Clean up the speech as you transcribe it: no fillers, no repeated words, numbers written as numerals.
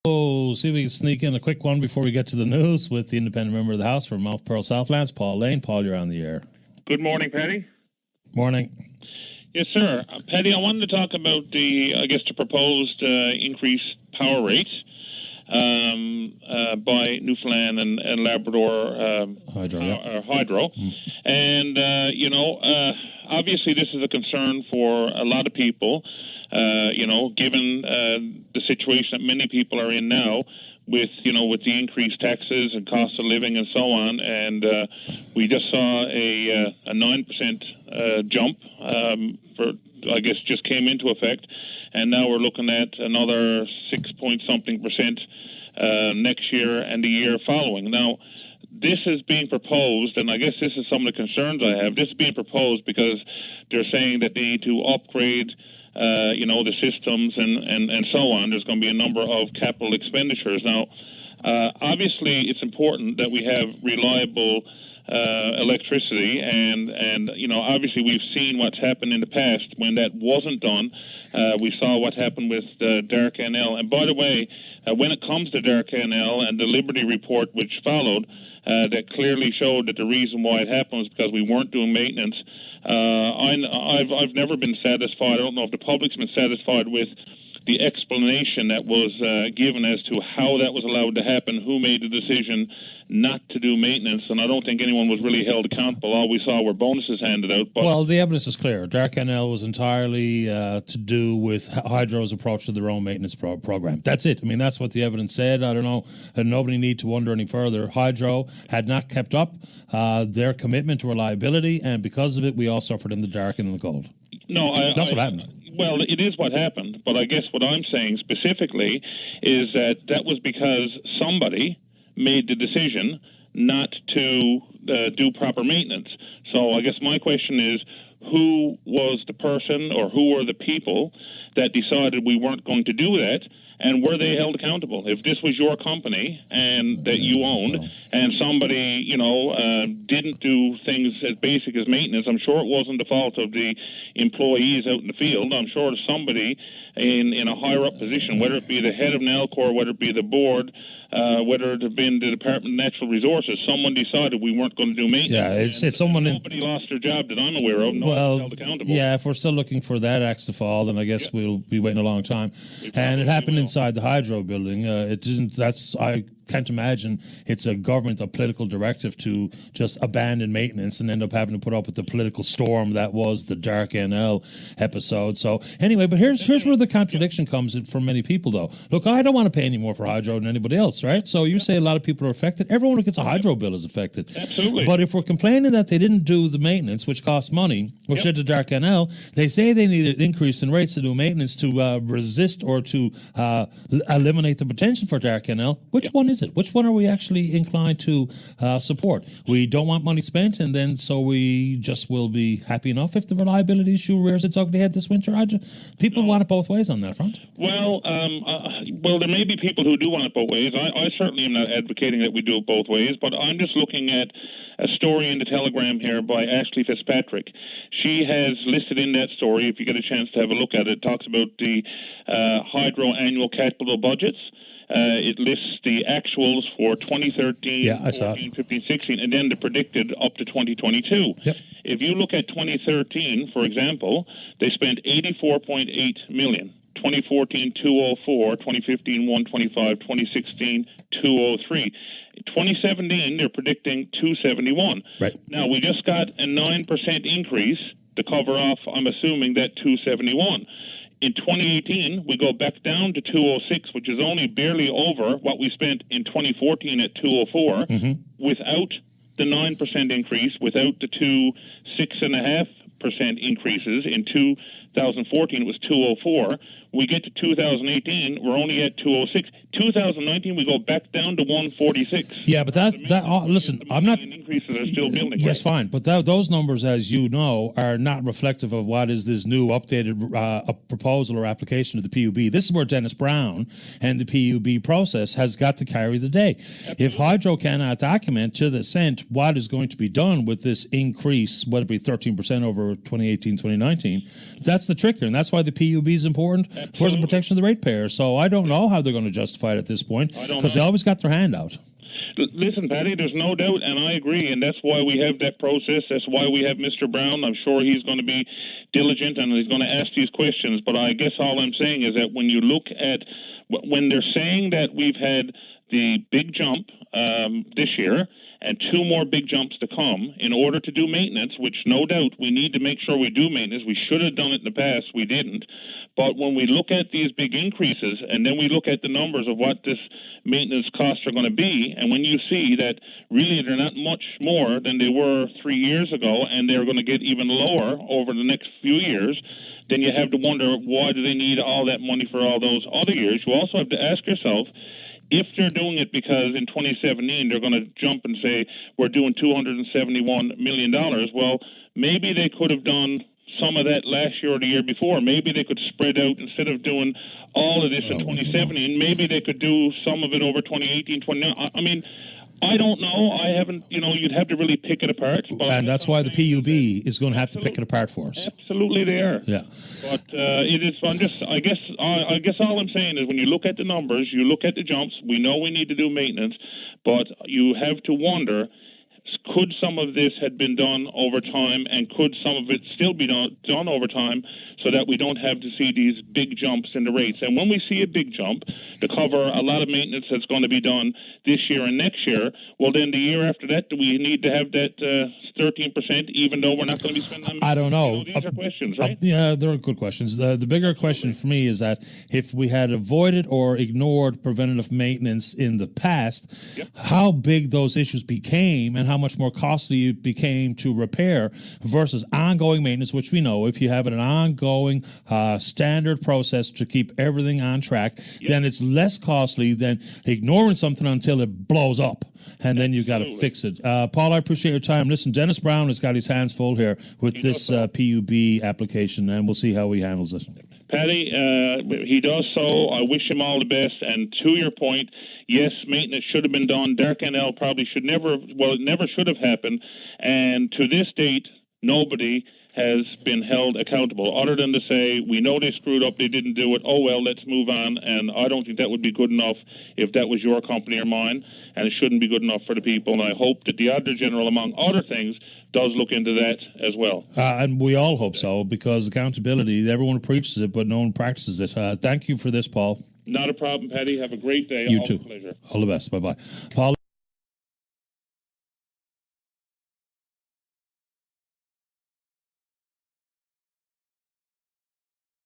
Oh, see if we can sneak in a quick one before we get to the news with the independent member of the House from Mouth Pearl-Southlands, Paul Lane. Paul, you're on the air. Good morning, Paddy. Morning. Yes, sir. Paddy, I wanted to talk about the proposed increased power rate by Newfoundland and Labrador Hydro. And, obviously this is a concern for a lot of people, given the situation that many people are in now with the increased taxes and cost of living and so on. And we just saw a 9% jump just came into effect. And now we're looking at another 6-point-something% next year and the year following. Now, this is being proposed, and I guess this is some of the concerns I have. This is being proposed because they're saying that they need to upgrade, the systems and so on. There's going to be a number of capital expenditures. Now, obviously, it's important that we have reliable electricity, and obviously we've seen what's happened in the past when that wasn't done. We saw what happened with Dark NL. And by the way, when it comes to Dark NL and the Liberty report which followed, that clearly showed that the reason why it happened was because we weren't doing maintenance. I've never been satisfied. I don't know if the public's been satisfied with the explanation that was given as to how that was allowed to happen, who made the decision not to do maintenance, and I don't think anyone was really held accountable. All we saw were bonuses handed out. But well, the evidence is clear. Dark NL was entirely to do with Hydro's approach to their own maintenance program. That's it. I mean, that's what the evidence said. I don't know, and nobody need to wonder any further. Hydro had not kept up their commitment to reliability, and because of it, we all suffered in the dark and in the cold. No, that's what happened. Well, it is what happened, but I guess what I'm saying specifically is that was because somebody made the decision not to do proper maintenance. So I guess my question is, who was the person or who were the people that decided we weren't going to do that, and were they held accountable? If this was your company and that you owned, and somebody, didn't do things as basic as maintenance, I'm sure it wasn't the fault of the employees out in the field. I'm sure it's somebody in a higher up position, whether it be the head of NALCOR, whether it be the board, whether it had been the Department of Natural Resources, someone decided we weren't going to do maintenance. Yeah, it's someone. Nobody lost their job that I'm aware of. No one held accountable. Yeah, if we're still looking for that axe to fall, then I guess we'll be waiting a long time. And it happened inside the Hydro building. It didn't. I can't imagine it's a political directive to just abandon maintenance and end up having to put up with the political storm that was the Dark NL episode. So anyway, but here's where the contradiction comes in for many people, though. Look, I don't want to pay any more for Hydro than anybody else, right? So you say a lot of people are affected. Everyone who gets a Hydro bill is affected. Absolutely. But if we're complaining that they didn't do the maintenance, which costs money, which did the Dark NL, they say they need an increase in rates to do maintenance to resist or to eliminate the potential for Dark NL. Which one is it? Which one are we actually inclined to support? We don't want money spent, and then so we just will be happy enough if the reliability issue rears its ugly head this winter. People want it both ways on that front. Well, there may be people who do want it both ways. I certainly am not advocating that we do it both ways, but I'm just looking at a story in the Telegram here by Ashley Fitzpatrick. She has listed in that story, if you get a chance to have a look at it, talks about the Hydro annual capital budgets. It lists the actuals for 2013, 14, 15, 16, and then the predicted up to 2022. Yep. If you look at 2013, for example, they spent $84.8 million. 2014, 204, 2015, 125, 2016, 203. 2017, they're predicting 271. Right. Now, we just got a 9% increase to cover off, I'm assuming, that 271. In 2018, we go back down to 206, which is only barely over what we spent in 2014 at 204, without the 9% increase, without the 6.5% increases. In 2014, it was 204. We get to 2018, we're only at 206. 2019, we go back down to 146. Yeah, but listen, I'm not. Increases are still building. Yes, fine, but those numbers, as you know, are not reflective of what is this new updated proposal or application to the PUB. This is where Dennis Brown and the PUB process has got to carry the day. Absolutely. If Hydro cannot document to the cent what is going to be done with this increase, whether it be 13% over 2018, 2019, that's the trick here, and that's why the PUB is important. for the protection of the ratepayer. So I don't know how they're going to justify it at this point, because they always got their hand out. Listen, Paddy, there's no doubt, and I agree, and that's why we have that process. That's why we have Mr. Brown. I'm sure he's going to be diligent and he's going to ask these questions. But I guess all I'm saying is that when you look at when they're saying that we've had the big jump this year and 2 more big jumps to come in order to do maintenance, which no doubt we need to make sure we do maintenance. We should have done it in the past. We didn't. But when we look at these big increases and then we look at the numbers of what this maintenance costs are going to be, and when you see that really they're not much more than they were 3 years ago and they're going to get even lower over the next few years, then you have to wonder, why do they need all that money for all those other years? You also have to ask yourself, if they're doing it because in 2017 they're going to jump and say we're doing $271 million, well, maybe they could have done some of that last year or the year before. Maybe they could spread out, instead of doing all of this in 2017, maybe they could do some of it over 2018, 2019. I mean, I don't know. I haven't, you'd have to really pick it apart. But and that's why the PUB is going to have to pick it apart for us. Absolutely, they are. Yeah. But it is. I guess all I'm saying is when you look at the numbers, you look at the jumps. We know we need to do maintenance, but you have to wonder, could some of this had been done over time, and could some of it still be done over time, so that we don't have to see these big jumps in the rates? And when we see a big jump to cover a lot of maintenance that's going to be done this year and next year, well, then the year after that, do we need to have that 13%, even though we're not going to be spending? I don't know. These are questions, right? Yeah, they're good questions. The bigger question for me is that if we had avoided or ignored preventative maintenance in the past, how big those issues became and how much more costly it became to repair versus ongoing maintenance, which we know if you have an ongoing standard process to keep everything on track, then it's less costly than ignoring something until it blows up. And then you've got to fix it. Paul, I appreciate your time. Listen, Dennis Brown has got his hands full here with this PUB application, and we'll see how he handles it. Paddy, he does so. I wish him all the best. And to your point, yes, maintenance should have been done. Dark NL probably it never should have happened. And to this date, nobody has been held accountable, other than to say, we know they screwed up, they didn't do it, oh well, let's move on. And I don't think that would be good enough if that was your company or mine, and it shouldn't be good enough for the people. And I hope that the Auditor General, among other things, does look into that as well. And we all hope so, because accountability, everyone preaches it, but no one practices it. Thank you for this, Paul. Not a problem, Paddy. Have a great day. You All too. Pleasure. All the best. Bye-bye. Paul